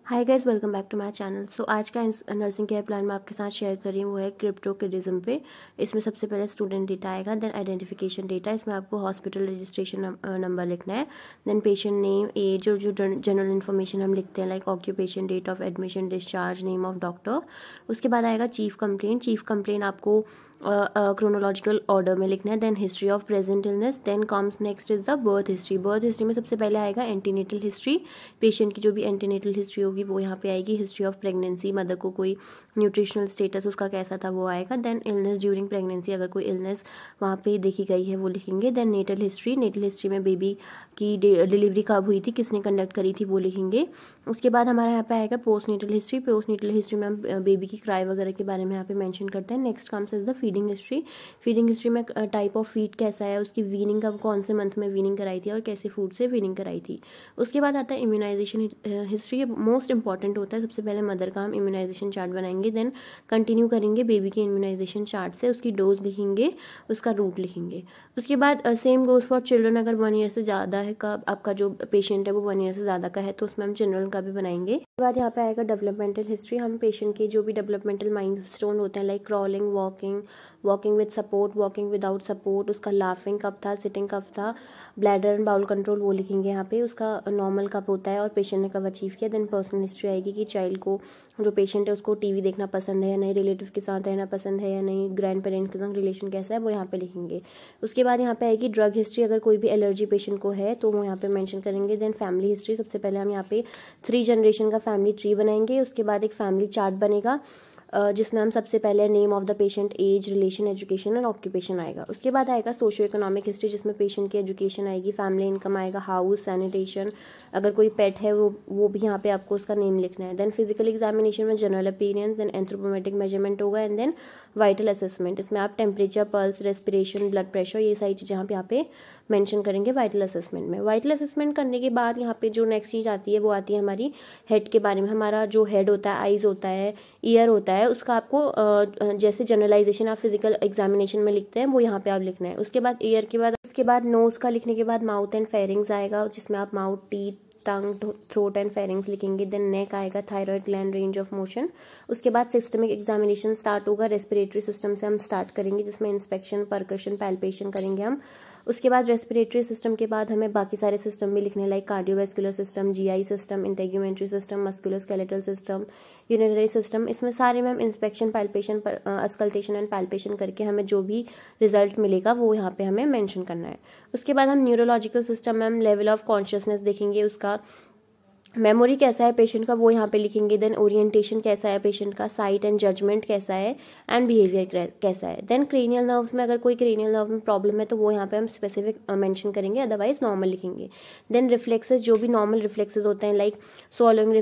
Hi guys, welcome back to my channel. So आज का nursing care plan मैं आपके साथ शेयर कर रही हूँ वो है क्रिप्टोकिडिज्म पे। इसमें सबसे पहले स्टूडेंट डेटा आएगा, देन आइडेंटिफिकेशन डेटा। इसमें आपको हॉस्पिटल रजिस्ट्रेशन नंबर लिखना है, देन पेशेंट नेम, एज और जो जनरल इन्फॉर्मेशन हम लिखते हैं like occupation, date of admission, discharge, name of doctor. उसके बाद आएगा चीफ कंप्लेंट आपको क्रोनोलॉजिकल ऑर्डर में लिखना है, then history of present illness, then comes next is the birth history में सबसे पहले आएगा एंटीनेटल हिस्ट्री। पेशेंट की जो भी एंटीनेटल हिस्ट्री होगी वो यहाँ पे आएगी। हिस्ट्री ऑफ प्रेगनेंसी, मदर को कोई न्यूट्रिशनल स्टेटस उसका कैसा था वो आएगा। देन इलनेस ड्यूरिंग प्रेगनेंसी, अगर कोई इलनेस वहाँ पे देखी गई है वो लिखेंगे। देन नेटल हिस्ट्री में बेबी की डिलीवरी कब हुई थी, किसने कंडक्ट करी थी वो लिखेंगे। उसके बाद हमारा यहाँ पे आएगा पोस्ट नेटल हिस्ट्री में हम बेबी की क्राई वगैरह के बारे में यहाँ पे मेंशन करते हैं। Next comes is the feeding history में टाइप ऑफ फीड कैसा है, उसकी वीनिंग कब, कौन से मंथ में वीनिंग कराई थी और कैसे फूड से वीनिंग कराई थी। उसके बाद आता है इम्यूनाइजेशन हिस्ट्री, मोस्ट इंपॉर्टेंट होता है। सबसे पहले मदर का हम इम्यूनाइजेशन चार्ट बनाएंगे, देन कंटिन्यू करेंगे बेबी के इम्यूनाइजेशन चार्ट से, उसकी डोज लिखेंगे, उसका रूट लिखेंगे। उसके बाद सेम गोज फॉर चिल्ड्रन, अगर 1 ईयर से ज़्यादा है का आपका जो पेशेंट है वो 1 ईयर से ज़्यादा का है तो उसमें हम चिल्ड्रन का भी बनाएंगे। उसके बाद यहाँ पे आएगा डेवलपमेंटल हिस्ट्री, हम पेशेंट के जो भी डेवलपमेंटल माइलस्टोन होते हैं like crawling, walking with support, walking without support, उसका लाफिंग कब था, सिटिंग कब था, ब्लैडर एंड बाउल कंट्रोल वो लिखेंगे यहाँ पे, उसका नॉर्मल कब होता है और पेशेंट ने कब अचीव किया। देन पर्सनल हिस्ट्री आएगी कि चाइल्ड को, जो पेशेंट है उसको टीवी देखना पसंद है या नहीं, रिलेटिव के साथ रहना पसंद है या नहीं, ग्रैंड पेरेंट्स के साथ रिलेशन कैसा है वो यहाँ पे लिखेंगे। उसके बाद यहाँ पे आएगी ड्रग हिस्ट्री, अगर कोई भी एलर्जी पेशेंट को है तो वो यहाँ पे मेंशन करेंगे। देन फैमिली हिस्ट्री, सबसे पहले हम यहाँ पे 3 जनरेशन का फैमिली ट्री बनाएंगे। उसके बाद एक फैमिली चार्ट बनेगा जिसमें हम सबसे पहले name of the patient, age, relation, education और ऑक्यूपेशन आएगा। उसके बाद आएगा सोशियो इकोनॉमिक हिस्ट्री, जिसमें पेशेंट की एजुकेशन आएगी, फैमिली इनकम आएगा, हाउस, सैनिटेशन, अगर कोई पेट है वो भी यहाँ पे आपको उसका नेम लिखना है। देन फिजिकल एग्जामिनेशन में general appearance, then anthropometric measurement होगा, एंड देन वाइटल असेसमेंट, इसमें आप temperature, pulse, respiration, blood pressure, ये सारी चीज़ें यहाँ पे मेंशन करेंगे वाइटल असेसमेंट में। वाइटल असेसमेंट करने के बाद यहाँ पे जो नेक्स्ट चीज़ आती है वो आती है हमारी हेड के बारे में। हमारा जो हेड होता है, आईज होता है, ईयर होता है, उसका आपको जैसे जनरलाइजेशन आप फिजिकल एग्जामिनेशन में लिखते हैं वो यहाँ पे आप लिखना है। उसके बाद ईयर के बाद, उसके बाद नोज का लिखने के बाद माउथ एंड फेरिंग्स आएगा, जिसमें आप mouth, teeth, tongue, throat and pharynx लिखेंगे। देन नेक आएगा, thyroid gland, range of motion. उसके बाद सिस्टमिक एग्जामिनेशन स्टार्ट होगा, रेस्पिरेटरी सिस्टम से हम स्टार्ट करेंगे, जिसमें इंस्पेक्शन, परकशन, पैल्पेशन करेंगे हम। उसके बाद रेस्पिरेटरी सिस्टम के बाद हमें बाकी सारे सिस्टम भी लिखने like cardiovascular system, GI system, integumentary system, musculoskeletal system, urinary system. इसमें सारे में हम inspection, palpation, auscultation and palpation करके हमें जो भी रिजल्ट मिलेगा वो यहाँ पे हमें मेंशन करना है। उसके बाद हम न्यूरोलॉजिकल सिस्टम में हम लेवल ऑफ कॉन्शियसनेस देखेंगे, उसका मेमोरी कैसा है पेशेंट का वो यहाँ पे लिखेंगे। देन ओरिएंटेशन कैसा है पेशेंट का, साइट एंड जजमेंट कैसा है, एंड बिहेवियर कैसा है। देन क्रेनियल नर्व्स में, अगर कोई क्रेनियल नर्व में प्रॉब्लम है तो वो यहाँ पे हम स्पेसिफिक मेंशन करेंगे, अदरवाइज नॉर्मल लिखेंगे। देन रिफ्लेक्सेस, जो भी नॉर्मल रिफ्लेक्सेस होते हैं लाइक स्वॉलोइंग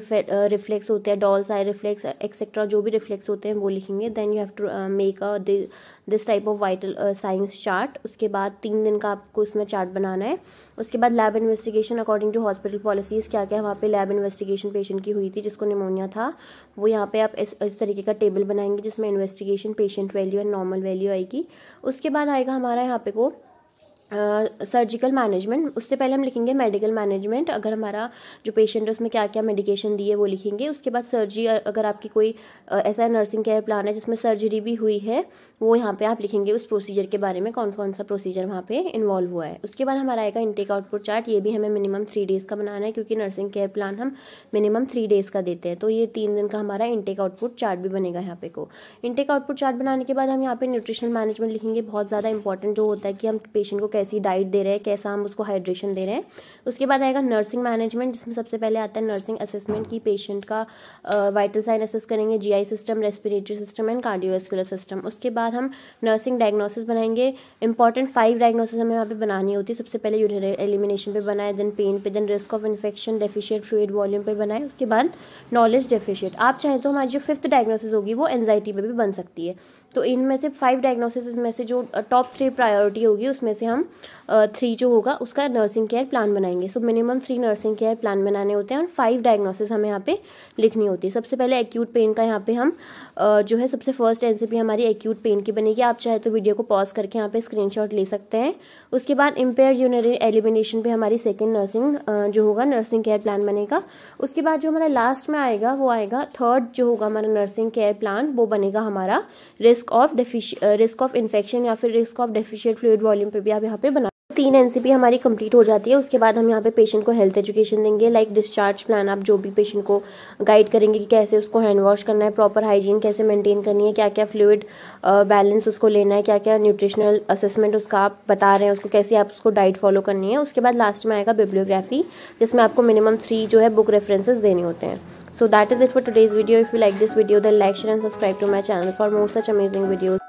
रिफ्लेक्स होते हैं, डॉल्स आई रिफ्लेक्स एक्सेट्रा, जो भी रिफ्लेक्स होते हैं वो लिखेंगे। Then you have to make this type of vital signs chart. उसके बाद 3 दिन का आपको इसमें चार्ट बनाना है। उसके बाद lab investigation, according to hospital policies क्या क्या वहाँ पे लैब इन्वेस्टिगेशन पेशेंट की हुई थी जिसको निमोनिया था, वो यहाँ पे आप इस तरीके का टेबल बनाएंगे जिसमें investigation, patient value and normal value आएगी। उसके बाद आएगा हमारा यहाँ पे को सर्जिकल मैनेजमेंट। उससे पहले हम लिखेंगे मेडिकल मैनेजमेंट, अगर हमारा जो पेशेंट है उसमें क्या क्या मेडिकेशन दी है वो लिखेंगे। उसके बाद सर्जरी, अगर आपकी कोई ऐसा नर्सिंग केयर प्लान है जिसमें सर्जरी भी हुई है वो यहाँ पे आप लिखेंगे, उस प्रोसीजर के बारे में कौन कौन सा प्रोसीजर वहाँ पे इन्वॉल्व हुआ है। उसके बाद हमारा आएगा इनटेक आउटपुट चार्ट, ये भी हमें मिनिमम 3 डेज़ का बनाना है क्योंकि नर्सिंग केयर प्लान हम मिनिमम 3 डेज़ का देते हैं, तो ये 3 दिन का हमारा इनटेक आउटपुट चार्ट भी बनेगा यहाँ पे को। इनटेक आउटपुट चार्ट बनाने के बाद हम यहाँ पे न्यूट्रिशनल मैनेजमेंट लिखेंगे, बहुत ज़्यादा इंपॉर्टेंट जो होता है कि हम पेशेंट को कैसी डाइट दे रहे हैं, कैसा हम उसको हाइड्रेशन दे रहे हैं। उसके बाद आएगा नर्सिंग मैनेजमेंट, जिसमें सबसे पहले आता है नर्सिंग असेसमेंट की पेशेंट का वाइटल साइन असेस करेंगे, GI system, respiratory system and cardiovascular system. उसके बाद हम नर्सिंग डायग्नोसिस बनाएंगे, इंपॉर्टेंट 5 डायग्नोसिस हमें यहाँ पे बनानी होती है। सबसे पहले यूरिनरी एलिमिनेशन पे बनाए, देन पेन पे, then risk of infection, deficient fluid volume पे बनाए। उसके बाद नॉलेज डेफिशिएंट, आप चाहें तो हमारी जो 5th डायग्नोसिस होगी वो एंजाइटी पे भी बन सकती है। तो इनमें से 5 डायग्नोसिस में से जो टॉप 3 प्रायोरिटी होगी उसमें से हम 3 जो होगा उसका नर्सिंग केयर प्लान बनाएंगे। So minimum 3 nursing care plan बनाने होते हैं और 5 डायग्नोसिस हमें यहाँ पे लिखनी होती है। सबसे पहले एक्यूट पेन का यहाँ पे हम जो है सबसे फर्स्ट एनसीपी हमारी एक्यूट पेन की बनेगी। आप चाहे तो वीडियो को पॉज करके यहाँ पे स्क्रीनशॉट ले सकते हैं। उसके बाद इम्पेयर यूरिनरी एलिमिनेशन पे हमारी सेकेंड नर्सिंग जो होगा नर्सिंग केयर प्लान बनेगा। उसके बाद जो हमारा लास्ट में आएगा वो आएगा थर्ड जो होगा हमारा नर्सिंग केयर प्लान, वो बनेगा हमारा रिस्क ऑफ इन्फेक्शन या फिर risk of deficient fluid volume पे भी आप यहाँ पे बना। 3 एनसीपी हमारी कंप्लीट हो जाती है। उसके बाद हम यहाँ पे पेशेंट को हेल्थ एजुकेशन देंगे, लाइक डिस्चार्ज प्लान। आप जो भी पेशेंट को गाइड करेंगे कि कैसे उसको हैंड वॉश करना है, प्रॉपर हाइजीन कैसे मेंटेन करनी है, क्या क्या फ्लूइड बैलेंस उसको लेना है, क्या क्या न्यूट्रिशनल असेसमेंट उसका आप बता रहे हैं उसको, कैसे आप उसको डाइट फॉलो करनी है। उसके बाद लास्ट में आएगा बिब्लियोग्राफी, जिसमें आपको मिनिमम 3 जो है बुक रेफरेंसेस देने होते हैं। So that is it for today's video. If you like this video, then like, share and subscribe to my channel for more such amazing videos.